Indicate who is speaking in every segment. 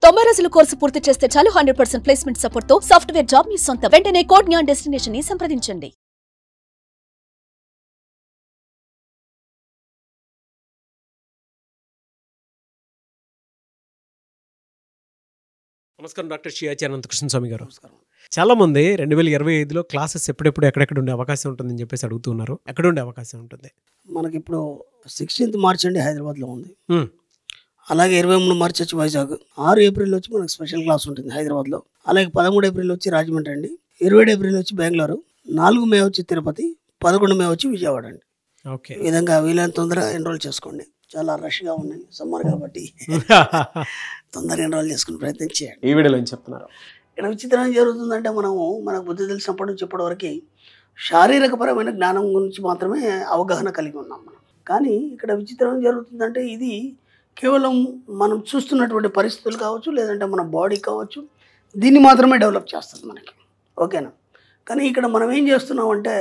Speaker 1: 90 రోజుల కోర్సు పూర్తి చేస్తే చాలు 100% ప్లేస్మెంట్ సపోర్ట్ తో సాఫ్ట్వేర్ జాబ్ మీ సొంతం. వెంటనే కోడ్ జ్ఞాన్ డెస్టినేషన్ ని సంప్రదించండి.
Speaker 2: నమస్కారం డాక్టర్ షియాచి అనంతకృష్ణ స్వామి గారు. చాలామంది 2025లో క్లాసెస్ ఎప్పుడెప్పుడు ఎక్కడెక్కడ ఉండే అవకాశం ఉంటుందని చెప్పేసి అడుగుతున్నారు. ఎక్కడ ఉండే అవకాశం ఉంటుంది?
Speaker 3: మనకి ఇప్పుడు 16th మార్చ్ అండి హైదరాబాద్లో ఉంది. అలాగే 23 మార్చ్ వచ్చి వైజాగ్, 6 ఏప్రిల్ వచ్చి మనకు స్పెషల్ క్లాస్ ఉంటుంది హైదరాబాద్లో. అలాగే 13 ఏప్రిల్ వచ్చి రాజమండ్రి అండి, 27 ఏప్రిల్ వచ్చి బెంగళూరు, 4 మే వచ్చి తిరుపతి, 11 మే వచ్చి విజయవాడ అండి.
Speaker 2: ఓకే,
Speaker 3: ఈ విధంగా వీలైన తొందరగా ఎన్రోల్ చేసుకోండి. చాలా రష్గా ఉన్నాయి సమ్మర్ కాబట్టి తొందరగా ఎన్రోల్ చేసుకునే ప్రయత్నం చేయండి.
Speaker 2: ఈ వీడియోలో ఏం చెప్తున్నారు?
Speaker 3: ఇక్కడ విచిత్రం ఏం జరుగుతుందంటే మనకు బుద్ధి తెలిసినప్పటి నుంచి ఇప్పటి వరకు శారీరకపరమైన జ్ఞానం గురించి మాత్రమే అవగాహన కలిగి ఉన్నాం మనం. కానీ ఇక్కడ విచిత్రం ఏం జరుగుతుందంటే ఇది కేవలం మనం చూస్తున్నటువంటి పరిస్థితులు కావచ్చు, లేదంటే మన బాడీ కావచ్చు, దీన్ని మాత్రమే డెవలప్ చేస్తుంది మనకి. ఓకేనా? కానీ ఇక్కడ మనం ఏం చేస్తున్నామంటే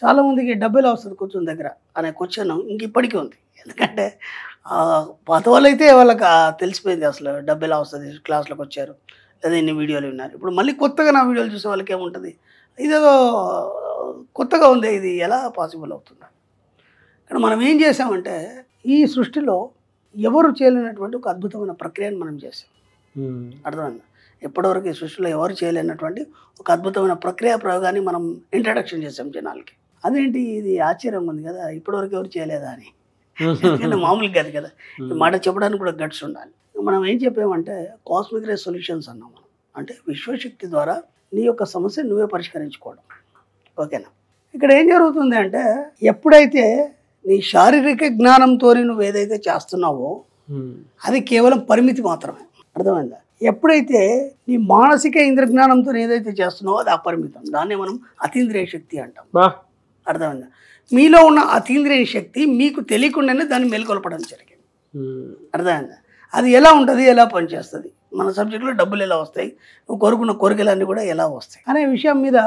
Speaker 3: చాలామందికి డబ్బులు వస్తుంది కూర్చుని దగ్గర అనే క్వశ్చన్ ఇంక ఇప్పటికీ ఉంది. ఎందుకంటే పాత వాళ్ళైతే వాళ్ళకి తెలిసిపోయింది అసలు డబ్బు ఎలా వస్తుంది, క్లాస్లోకి వచ్చారు లేదా ఇన్ని వీడియోలు విన్నారు. ఇప్పుడు మళ్ళీ కొత్తగా నా వీడియోలు చూసే వాళ్ళకి ఏముంటుంది, ఇదేదో కొత్తగా ఉంది, ఇది ఎలా పాసిబుల్ అవుతుంది? ఇక్కడ మనం ఏం చేసామంటే ఈ సృష్టిలో ఎవరు చేయలేనటువంటి ఒక అద్భుతమైన ప్రక్రియను మనం చేసాం. అర్థమైందా? ఎప్పటివరకు ఈ సృష్టిలో ఎవరు చేయలేనటువంటి ఒక అద్భుతమైన ప్రక్రియ ప్రయోగాన్ని మనం ఇంట్రడక్షన్ చేసాం జనాలకి. అదేంటి, ఇది ఆశ్చర్యంగా ఉంది కదా, ఇప్పటివరకు ఎవరు చేయలేదా అని. ఎందుకంటే మామూలుగా కాదు కదా, ఈ మాట చెప్పడానికి కూడా గట్స్ ఉండాలి. మనం ఏం చెప్పామంటే కాస్మిక్ రే సొల్యూషన్స్ అన్నాం మనం. అంటే విశ్వశక్తి ద్వారా నీ యొక్క సమస్య నువ్వే పరిష్కరించుకోవడం. ఓకేనా? ఇక్కడ ఏం జరుగుతుంది అంటే ఎప్పుడైతే నీ శారీరక జ్ఞానంతో నువ్వు ఏదైతే చేస్తున్నావో అది కేవలం పరిమితి మాత్రమే. అర్థమైందా? ఎప్పుడైతే నీ మానసిక ఇంద్రజ్ఞానంతో ఏదైతే చేస్తున్నావో అది అపరిమితం. దాన్నే మనం అతీంద్రియ శక్తి అంటాం. అర్థమైందా? మీలో ఉన్న అతీంద్రియ శక్తి మీకు తెలియకుండానే దాన్ని మేల్కొల్పడం జరిగింది. అర్థమైందా? అది ఎలా ఉంటుంది, ఎలా పనిచేస్తుంది, మన సబ్జెక్టులో డబ్బులు ఎలా వస్తాయి, నువ్వు కోరుకున్న కోరికలన్నీ కూడా ఎలా వస్తాయి అనే విషయం మీద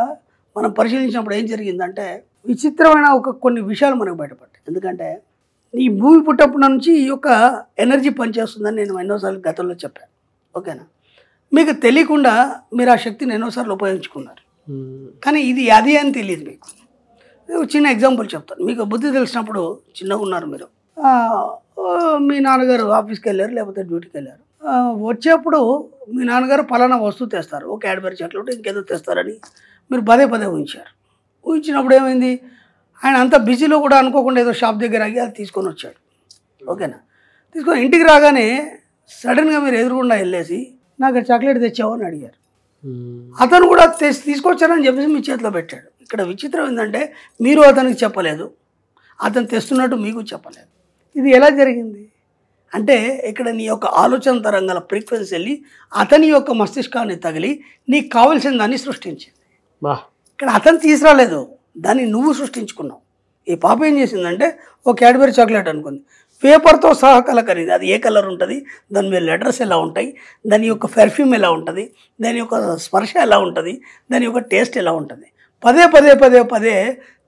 Speaker 3: మనం పరిశీలించినప్పుడు ఏం జరిగిందంటే విచిత్రమైన కొన్ని విషయాలు మనకు బయటపడ్డాయి. ఎందుకంటే ఈ భూమి పుట్టప్పటి నుంచి ఈ యొక్క ఎనర్జీ పనిచేస్తుందని నేను ఎన్నోసార్లు గతంలో చెప్పాను. ఓకేనా? మీకు తెలియకుండా మీరు ఆ శక్తిని ఎన్నోసార్లు ఉపయోగించుకున్నారు. కానీ ఇది అది అని తెలియదు మీకు. చిన్న ఎగ్జాంపుల్ చెప్తాను. మీకు బుద్ధి తెలిసినప్పుడు చిన్నగా ఉన్నారు మీరు, మీ నాన్నగారు ఆఫీస్కి వెళ్ళారు లేకపోతే డ్యూటీకి వెళ్ళారు. వచ్చేప్పుడు మీ నాన్నగారు పలానా వస్తువు తెస్తారు, ఒక క్యాడ్బరీ చాక్లెట్ ఇంకేదో తెస్తారని మీరు పదే పదే ఊహించారు. ఊహించినప్పుడు ఏమైంది, ఆయన అంత బిజీలో కూడా అనుకోకుండా ఏదో షాప్ దగ్గర ఆగి అది తీసుకొని వచ్చాడు. ఓకేనా? తీసుకొని ఇంటికి రాగానే సడన్గా మీరు ఎదురుగుండా వెళ్ళేసి నాకు చాక్లెట్ తెచ్చావు అని అడిగారు. అతను కూడా తీసుకొచ్చారని చెప్పేసి మీ చేతిలో పెట్టాడు. ఇక్కడ విచిత్రం ఏంటంటే మీరు అతనికి చెప్పలేదు, అతను తెస్తున్నట్టు మీకు చెప్పలేదు. ఇది ఎలా జరిగింది అంటే ఇక్కడ నీ యొక్క ఆలోచన తరంగాల ఫ్రీక్వెన్సీ వెళ్ళి అతని యొక్క మస్తిష్కాన్ని తగిలి నీకు కావాల్సిన దాన్ని సృష్టించింది. ఇక్కడ అతను తీసుకురాలేదు, దాన్ని నువ్వు సృష్టించుకున్నావు. ఈ పాప ఏం చేసిందంటే ఒక క్యాడ్బరీ చాక్లెట్ అనుకుంది, పేపర్తో సహా కలకరింది. అది ఏ కలర్ ఉంటుంది, దాని మీద లెటర్స్ ఎలా ఉంటాయి, దాని యొక్క పెర్ఫ్యూమ్ ఎలా ఉంటుంది, దాని యొక్క స్పర్శ ఎలా ఉంటుంది, దాని యొక్క టేస్ట్ ఎలా ఉంటుంది, పదే పదే పదే పదే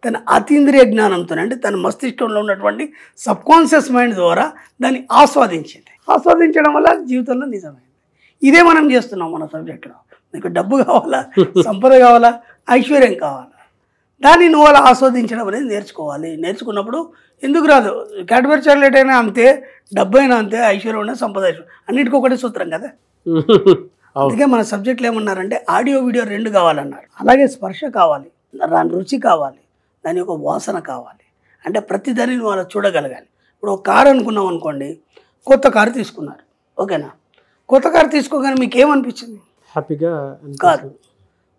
Speaker 3: తన అతీంద్రియ జ్ఞానంతో అంటే తన మస్తిష్కంలో ఉన్నటువంటి సబ్కాన్షియస్ మైండ్ ద్వారా దాన్ని ఆస్వాదించింది. ఆస్వాదించడం వల్ల జీవితంలో నిజమైంది. ఇదే మనం చేస్తున్నాం మన సబ్జెక్టులో. నీకు డబ్బు కావాలా, సంపద కావాలా, ఐశ్వర్యం కావాలా, దాన్ని నువ్వు అలా ఆస్వాదించడం అనేది నేర్చుకోవాలి. నేర్చుకున్నప్పుడు ఎందుకు రాదు, క్యాడ్బరీ చాక్లెట్ అయినా అంతే, డబ్బు అయినా అంతే, ఐశ్వర్యం అయినా సంపద అన్నిటికీ ఒకటే సూత్రం కదా. అందుకే మన సబ్జెక్టులు ఏమన్నారంటే ఆడియో వీడియో 2 కావాలన్నారు. అలాగే స్పర్శ కావాలి, దాని రుచి కావాలి, దాని యొక్క వాసన కావాలి. అంటే ప్రతి దాన్ని నువ్వు అలా చూడగలగాలి. ఇప్పుడు ఒక కారు అనుకున్నాం అనుకోండి, కొత్త కారు తీసుకున్నారు. ఓకేనా? కొత్త కారు తీసుకోగానే మీకు ఏమనిపించింది?
Speaker 2: హ్యాపీగా
Speaker 3: కాదు.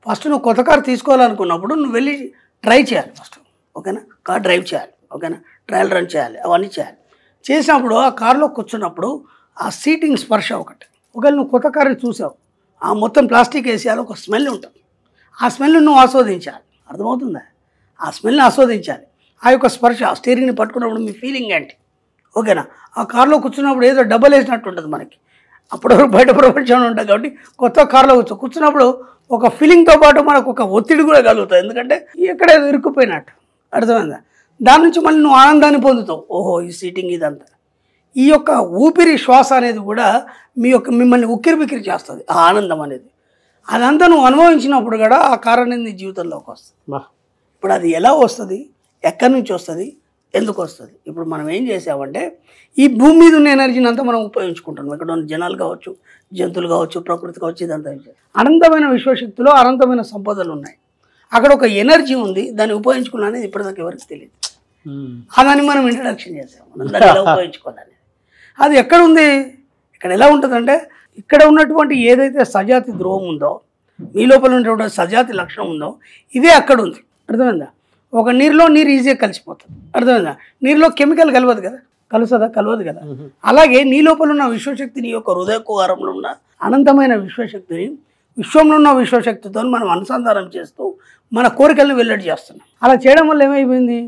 Speaker 3: ఫస్ట్ నువ్వు కొత్త కారు తీసుకోవాలనుకున్నప్పుడు నువ్వు వెళ్ళి ట్రై చేయాలి ఫస్ట్. ఓకేనా? కార్ డ్రైవ్ చేయాలి. ఓకేనా? ట్రయల్ రన్ చేయాలి, అవన్నీ చేయాలి. చేసినప్పుడు ఆ కారులో కూర్చున్నప్పుడు ఆ సీటింగ్ స్పర్శ ఒకటి. ఒకవేళ నువ్వు కొత్త కారు చూసావు, ఆ మొత్తం ప్లాస్టిక్ వేసేయాలి, ఒక స్మెల్ ఉంటుంది. ఆ స్మెల్ నువ్వు ఆస్వాదించాలి. అర్థమవుతుందా? ఆ స్మెల్ని ఆస్వాదించాలి. ఆ యొక్క స్పర్శ, ఆ స్టీరింగ్ని పట్టుకున్నప్పుడు మీ ఫీలింగ్ ఏంటి? ఓకేనా? ఆ కారులో కూర్చున్నప్పుడు ఏదో డబ్బులు వేసినట్టు ఉంటుంది మనకి. అప్పుడు బయట ప్రపంచంలో ఉంటుంది కాబట్టి కొత్త కారులో కూర్చున్నప్పుడు ఒక ఫీలింగ్తో పాటు మనకు ఒక ఒత్తిడి కూడా కలుగుతుంది. ఎందుకంటే ఎక్కడ ఇరుక్కుపోయినట్టు. అర్థమైందా? దాని నుంచి మళ్ళీ నువ్వు ఆనందాన్ని పొందుతావు. ఓహో, ఈ సీటింగ్ ఇదంతా. ఈ యొక్క ఊపిరి శ్వాస అనేది కూడా మిమ్మల్ని ఉక్కిరి బిక్కిరి చేస్తుంది. ఆ ఆనందం అనేది అదంతా నువ్వు అనుభవించినప్పుడు కూడా ఆ కారణం నీ జీవితంలోకి వస్తుంది. ఇప్పుడు అది ఎలా వస్తుంది, ఎక్కడి నుంచి వస్తుంది, ఎందుకు వస్తుంది? ఇప్పుడు మనం ఏం చేసామంటే ఈ భూమి మీద ఉన్న ఎనర్జీని అంతా మనం ఉపయోగించుకుంటున్నాం. ఇక్కడ ఉన్న జనాలు కావచ్చు, జంతువులు కావచ్చు, ప్రకృతి కావచ్చు, ఇదంతా అనంతమైన విశ్వశక్తిలో అనంతమైన సంపదలు ఉన్నాయి. అక్కడ ఒక ఎనర్జీ ఉంది, దాన్ని ఉపయోగించుకున్నా అనేది ఇప్పటిదాకా ఎవరికి తెలియదు. దాన్ని మనం ఇంట్రడక్షన్ చేసాము, దాన్ని ఎలా ఉపయోగించుకోవాలని. అది ఎక్కడ ఉంది, ఇక్కడ ఎలా ఉంటుందంటే ఇక్కడ ఉన్నటువంటి ఏదైతే సజాతి ధ్రువం ఉందో, మీ లోపల ఉన్నటువంటి సజాతి లక్షణం ఉందో ఇదే అక్కడ ఉంది. అర్థమైందా? ఒక నీరులో నీరు ఈజీగా కలిసిపోతుంది. అర్థమైందా? నీరులో కెమికల్ కలవదు కదా, కలవదు కదా. అలాగే నీ లోపల ఉన్న విశ్వశక్తి, నీ యొక్క హృదయ కుహారంలో ఉన్న అనంతమైన విశ్వశక్తిని విశ్వంలో ఉన్న విశ్వశక్తితో మనం అనుసంధానం చేస్తూ మన కోరికలను వెల్లడి చేస్తున్నాం. అలా చేయడం వల్ల ఏమైపోయింది,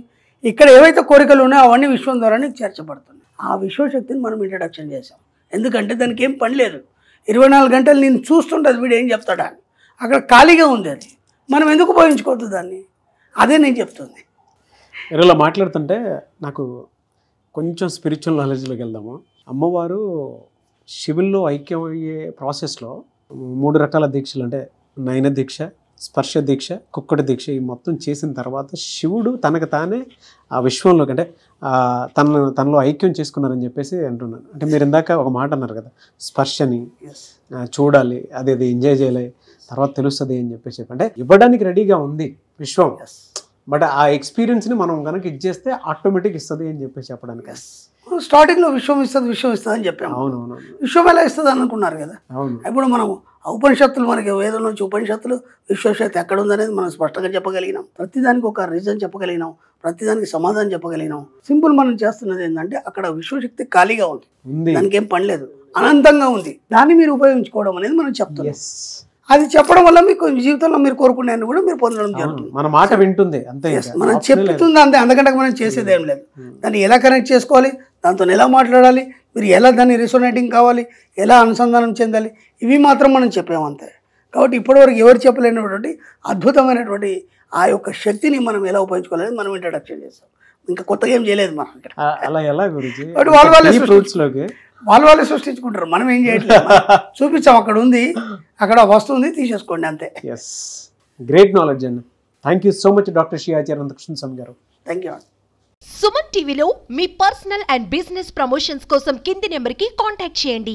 Speaker 3: ఇక్కడ ఏవైతే కోరికలు ఉన్నాయో అవన్నీ విశ్వం ద్వారా చేర్చబడుతున్నాయి. ఆ విశ్వశక్తిని మనం ఇంట్రడక్షన్ చేసాం. ఎందుకంటే దానికి ఏం పని లేదు, 24 గంటలు నేను చూస్తుంటుంది వీడు ఏం చెప్తాడా అని. అక్కడ ఖాళీగా ఉంది, అది మనం ఎందుకు ఉపయోగించుకోవద్దు దాన్ని? అదే నేను చెప్తుంది.
Speaker 2: ఇలా మాట్లాడుతుంటే నాకు కొంచెం స్పిరిచువల్ నాలెడ్జ్లోకి వెళ్దాము. అమ్మవారు శివుల్లో ఐక్యం అయ్యే ప్రాసెస్లో 3 రకాల దీక్షలు, అంటే నయన దీక్ష, స్పర్శ దీక్ష, కుక్కటి దీక్ష, ఈ మొత్తం చేసిన తర్వాత శివుడు తనకు తానే ఆ విశ్వంలోకి, అంటే తనలో ఐక్యం చేసుకున్నారని చెప్పేసి అంటున్నాను. అంటే మీరు ఇందాక ఒక మాట అన్నారు కదా, స్పర్శని చూడాలి, అది ఎంజాయ్ చేయాలి, తర్వాత తెలుస్తుంది అని చెప్పేసి. అంటే ఇవ్వడానికి రెడీగా ఉంది విశ్వం, బట్ ఆ ఎక్స్పీరియన్స్ని మనం కనుక ఇచ్చేస్తే ఆటోమేటిక్ ఇస్తుంది అని చెప్పేసి చెప్పడానికి.
Speaker 3: స్టార్టింగ్లో విశ్వం ఇస్తుంది అని చెప్పాము.
Speaker 2: అవునవును.
Speaker 3: విశ్వం ఎలా ఇస్తుంది అనుకున్నారు కదా.
Speaker 2: అవును.
Speaker 3: ఇప్పుడు మనం ఉపనిషత్తులు, మనకి వేదం నుంచి ఉపనిషత్తులు విశ్వశక్తి ఎక్కడ ఉందనేది మనం స్పష్టంగా చెప్పగలిగినాం. ప్రతిదానికి ఒక రీజన్ చెప్పగలిగినాం, ప్రతిదానికి సమాధానం చెప్పగలిగినాం. సింపుల్ మనం చేస్తున్నది ఏంటంటే అక్కడ విశ్వశక్తి ఖాళీగా ఉంది, దానికి ఏం పని లేదు, అనంతంగా ఉంది. దాన్ని మీరు ఉపయోగించుకోవడం అనేది మనం చెప్తున్నాం. అది చెప్పడం వల్ల మీకు జీవితంలో మీరు కోరుకునే కూడా మీరు పొందడం జరుగుతుంది.
Speaker 2: మన మాట వింటుంది అంతే,
Speaker 3: మనం చెప్తుంది అంతే, అంతకంటే మనం చేసేది ఏం లేదు. దాన్ని ఎలా కనెక్ట్ చేసుకోవాలి, దాంతో ఎలా మాట్లాడాలి, మీరు ఎలా దాన్ని రిసోనేటింగ్ కావాలి, ఎలా అనుసంధానం చెందాలి, ఇవి మాత్రం మనం చెప్పామంతే. కాబట్టి ఇప్పటివరకు ఎవరు చెప్పలేనటువంటి అద్భుతమైనటువంటి ఆ యొక్క శక్తిని మనం ఎలా ఉపయోగించుకోవాలని మనం ఇంట్రడక్షన్ చేస్తాం. ఇంకా కొత్తగా ఏం చేయలేదు మనం ఇక్కడ.
Speaker 2: అలా ఎలా గురించి
Speaker 3: వాళ్ళే సృష్టించుకుంటారు, మనం ఏం చేయట్లేదు. చూపించాం, అక్కడ ఉంది, అక్కడ వస్తువు ఉంది, తీసేసుకోండి అంతే.
Speaker 2: గ్రేట్ నాలెడ్జ్ అండి. Thank you so much doctor Shri Acharya Anantakrishna Swami గారు.
Speaker 3: Thank you.
Speaker 4: సుమన్ టీవీలో మీ పర్సనల్ అండ్ బిజినెస్ ప్రమోషన్స్ కోసం కింది నెంబర్కి కాంటాక్ట్ చేయండి.